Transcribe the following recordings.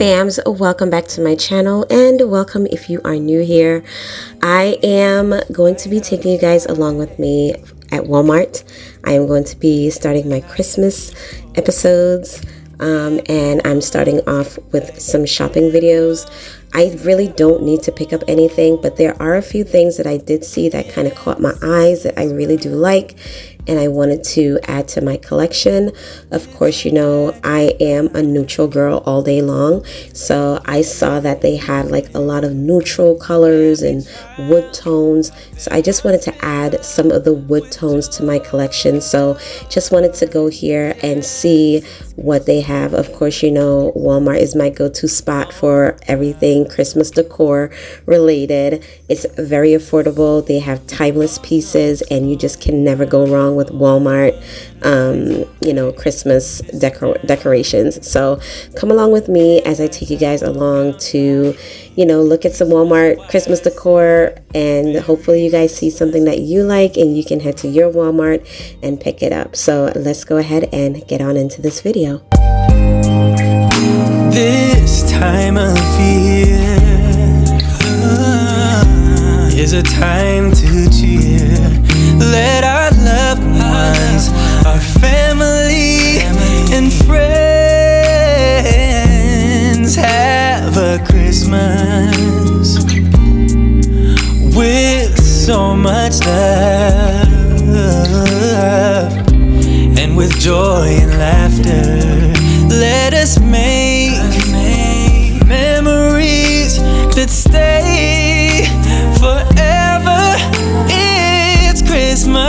fams, welcome back to my channel, and welcome if you are new here. I am going to be taking you guys along with me at Walmart. I am going to be starting my Christmas episodes, and I'm starting off with some shopping videos. I really don't need to pick up anything, but there are a few things that I did see that kind of caught my eyes that I really do like, and I wanted to add to my collection. Of course, you know, I am a neutral girl all day long, so I saw that they had like a lot of neutral colors and wood tones, so I just wanted to add some of the wood tones to my collection. So just wanted to go here and see what they have. Of course, you know, Walmart is my go-to spot for everything Christmas decor related. It's very affordable. They have timeless pieces, and you just can never go wrong with Walmart, you know, Christmas decorations. So come along with me as I take you guys along to, you know, look at some Walmart Christmas decor, and hopefully you guys see something that you like and you can head to your Walmart and pick it up. So let's go ahead and get on into this video. This time of year is a time to cheer. Let our loved ones, our family and friends have a Christmas with so much love, and with joy and laughter. Let us make memories that stay forever. It's Christmas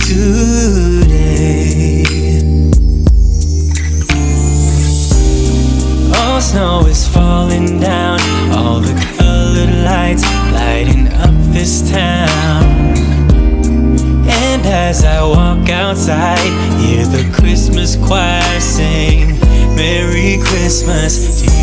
today. All snow is falling down, all the colored lights lighting up this town. And as I walk outside, hear the Christmas choir sing Merry Christmas to you.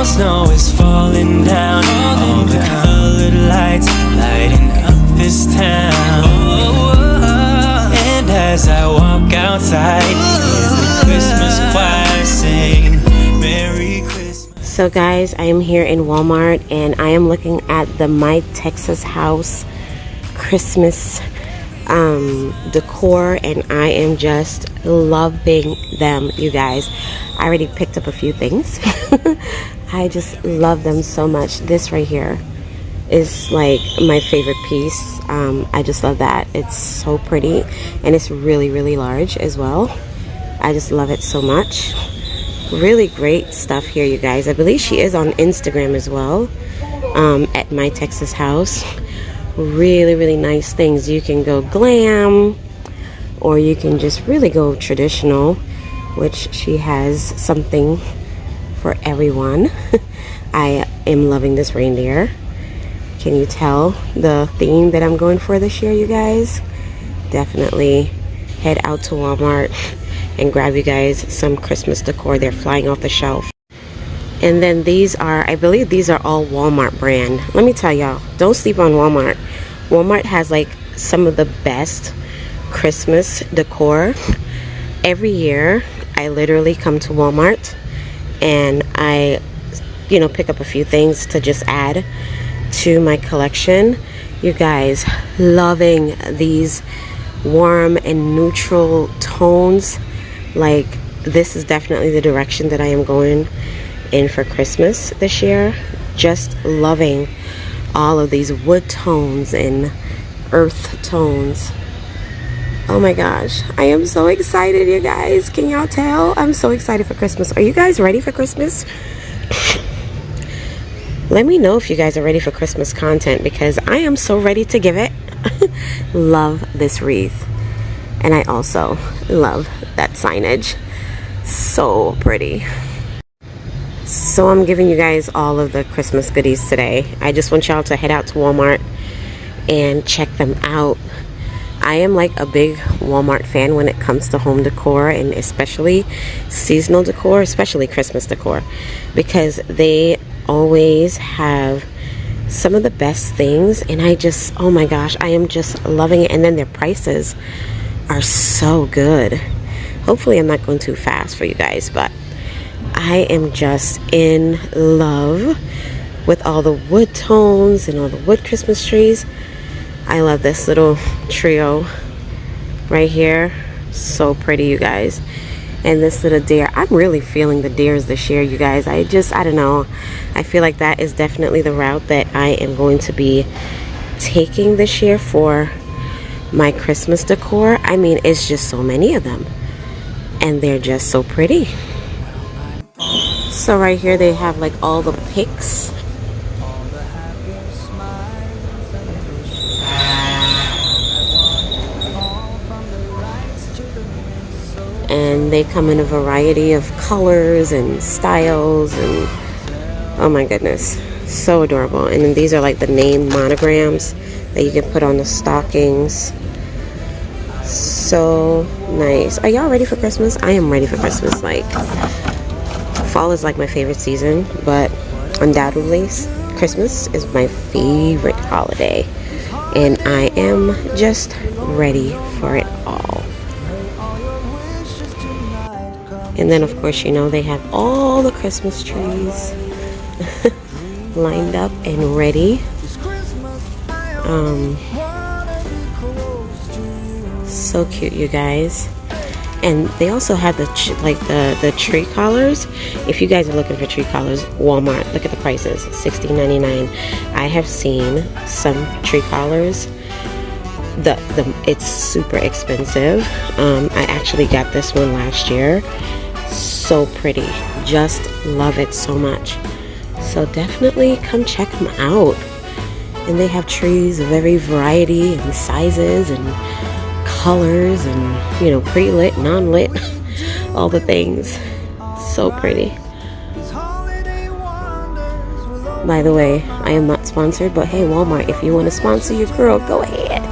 Snow is falling down, all the colored lights lighting up this town. And as I walk outside, hear the Christmas choir sing Merry Christmas. So guys, I am here in Walmart, and I am looking at the My Texas House Christmas decor, and I am just loving them, you guys. I already picked up a few things. I just love them so much. This right here is like my favorite piece. I just love that. It's so pretty, and it's really, really large as well. I just love it so much. Really great stuff here, you guys. I believe she is on Instagram as well, at My Texas House. Really, really nice things. You can go glam, or you can just really go traditional, which she has something for everyone. I am loving this reindeer. Can you tell the theme that I'm going for this year, you guys? Definitely head out to Walmart and grab you guys some Christmas decor. They're flying off the shelf. And then these are, I believe these are all Walmart brand. Let me tell y'all, don't sleep on Walmart. Walmart has like some of the best Christmas decor. Every year I literally come to Walmart and I, you know, pick up a few things to just add to my collection. You guys, loving these warm and neutral tones. Like, this is definitely the direction that I am going in for Christmas this year. Just loving all of these wood tones and earth tones. Oh my gosh, I am so excited, you guys. Can y'all tell? I'm so excited for Christmas. Are you guys ready for Christmas? Let me know if you guys are ready for Christmas content, because I am so ready to give it. Love this wreath. And I also love that signage. So pretty. So I'm giving you guys all of the Christmas goodies today. I just want y'all to head out to Walmart and check them out. I am like a big Walmart fan when it comes to home decor, and especially seasonal decor, especially Christmas decor, because they always have some of the best things, and I just, oh my gosh, I am just loving it. And then their prices are so good. Hopefully I'm not going too fast for you guys, but I am just in love with all the wood tones and all the wood Christmas trees. I love this little trio right here. So pretty, you guys. And this little deer. I'm really feeling the deers this year, you guys. I don't know. I feel like that is definitely the route that I am going to be taking this year for my Christmas decor. I mean, it's just so many of them. And they're just so pretty. So right here they have like all the picks. And they come in a variety of colors and styles, and oh my goodness, so adorable. And then these are like the name monograms that you can put on the stockings. So nice. Are y'all ready for Christmas? I am ready for Christmas. Like, fall is like my favorite season, but undoubtedly Christmas is my favorite holiday, and I am just ready for it all. And then of course, you know, they have all the Christmas trees lined up and ready. So cute, you guys. And they also have the tree collars. If you guys are looking for tree collars, Walmart, look at the prices, $16.99. I have seen some tree collars. It's super expensive. I actually got this one last year. So pretty. Just love it so much. So definitely come check them out. And they have trees of every variety and sizes and colors, and you know, pre-lit, non-lit, all the things. So pretty. By the way, I am not sponsored, but hey, Walmart, if you want to sponsor your girl, go ahead.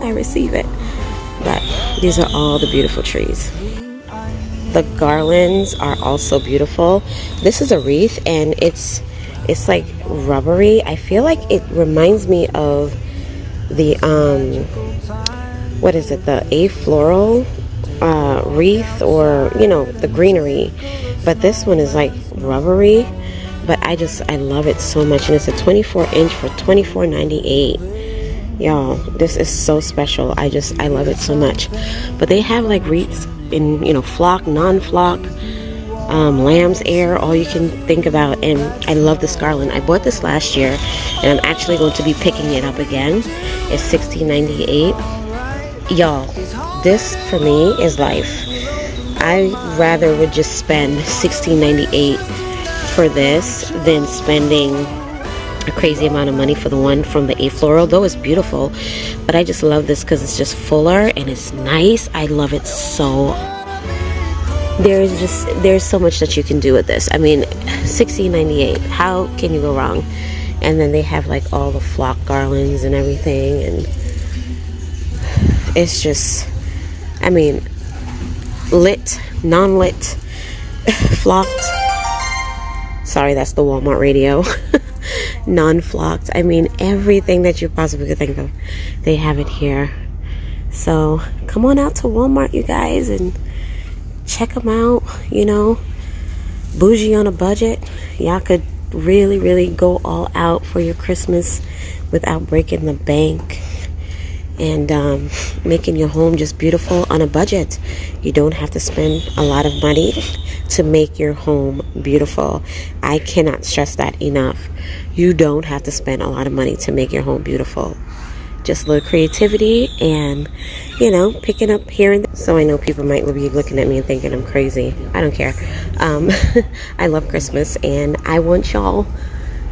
I receive it. But these are all the beautiful trees. The garlands are also beautiful. This is a wreath, and it's like rubbery. I feel like it reminds me of the what is it, the afloral wreath, or you know, the greenery, but this one is like rubbery. But I love it so much, and it's a 24-inch for $24.98. Y'all, this is so special. I love it so much. But they have like wreaths in, you know, flock, non-flock, lamb's ear, all you can think about. And I love this garland. I bought this last year, and I'm actually going to be picking it up again. It's $16.98. Y'all, this for me is life. I rather would just spend $16.98 for this than spending a crazy amount of money for the one from the afloral. Though it's beautiful, but I just love this because it's just fuller and it's nice. I love it so. There's so much that you can do with this. I mean, $16.98, how can you go wrong? And then they have like all the flock garlands and everything, and it's just, I mean, lit, non-lit, flocked. Sorry, that's the Walmart radio. Non-flocked. I mean, everything that you possibly could think of, they have it here. So come on out to Walmart, you guys, and check them out. You know, bougie on a budget. Y'all could really go all out for your Christmas without breaking the bank, and making your home just beautiful on a budget. You don't have to spend a lot of money to make your home beautiful. I cannot stress that enough. You don't have to spend a lot of money to make your home beautiful. Just a little creativity and, you know, picking up here and there. So I know people might be looking at me and thinking I'm crazy. I don't care. I love Christmas, and I want y'all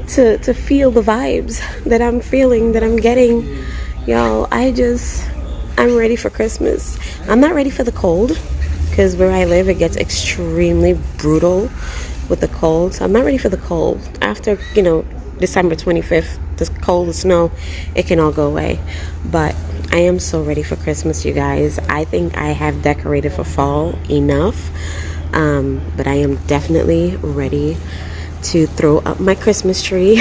to feel the vibes that I'm feeling, that I'm getting. Y'all, I I'm ready for Christmas. I'm not ready for the cold because where I live, it gets extremely brutal with the cold. So I'm not ready for the cold. After, December 25th, the cold, the snow, it can all go away. But I am so ready for Christmas, you guys. I think I have decorated for fall enough. But I am definitely ready to throw up my Christmas tree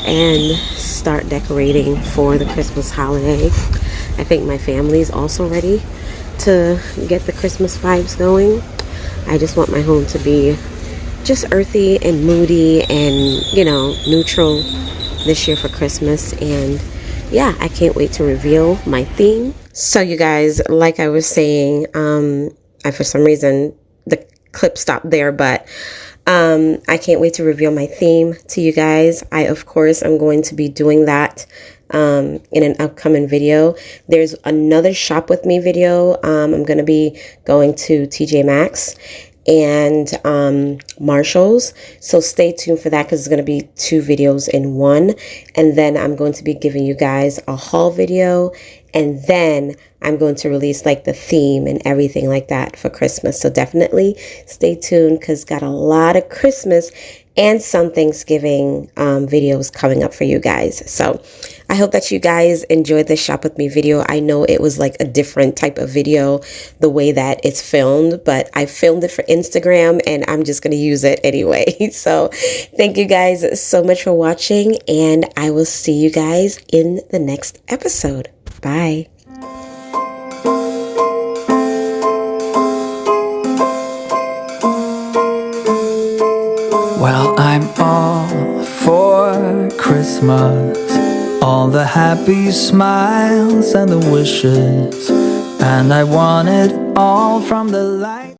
and start decorating for the Christmas holiday. I think my family is also ready to get the Christmas vibes going. I just want my home to be just earthy and moody and, neutral this year for Christmas. And yeah, I can't wait to reveal my theme. So you guys, like I was saying, for some reason the clip stopped there, but I can't wait to reveal my theme to you guys. I, of course, am going to be doing that in an upcoming video. There's another shop with me video. I'm going to be going to TJ Maxx and Marshall's, so stay tuned for that because it's going to be 2 videos in one. And then I'm going to be giving you guys a haul video, and then I'm going to release like the theme and everything like that for Christmas. So definitely stay tuned because got a lot of Christmas and some Thanksgiving videos coming up for you guys. So I hope that you guys enjoyed this shop with me video. I know it was like a different type of video the way that it's filmed, but I filmed it for Instagram and I'm just going to use it anyway. So thank you guys so much for watching, and I will see you guys in the next episode. Bye. Well, I'm all for Christmas, all the happy smiles and the wishes, and I want it all from the light.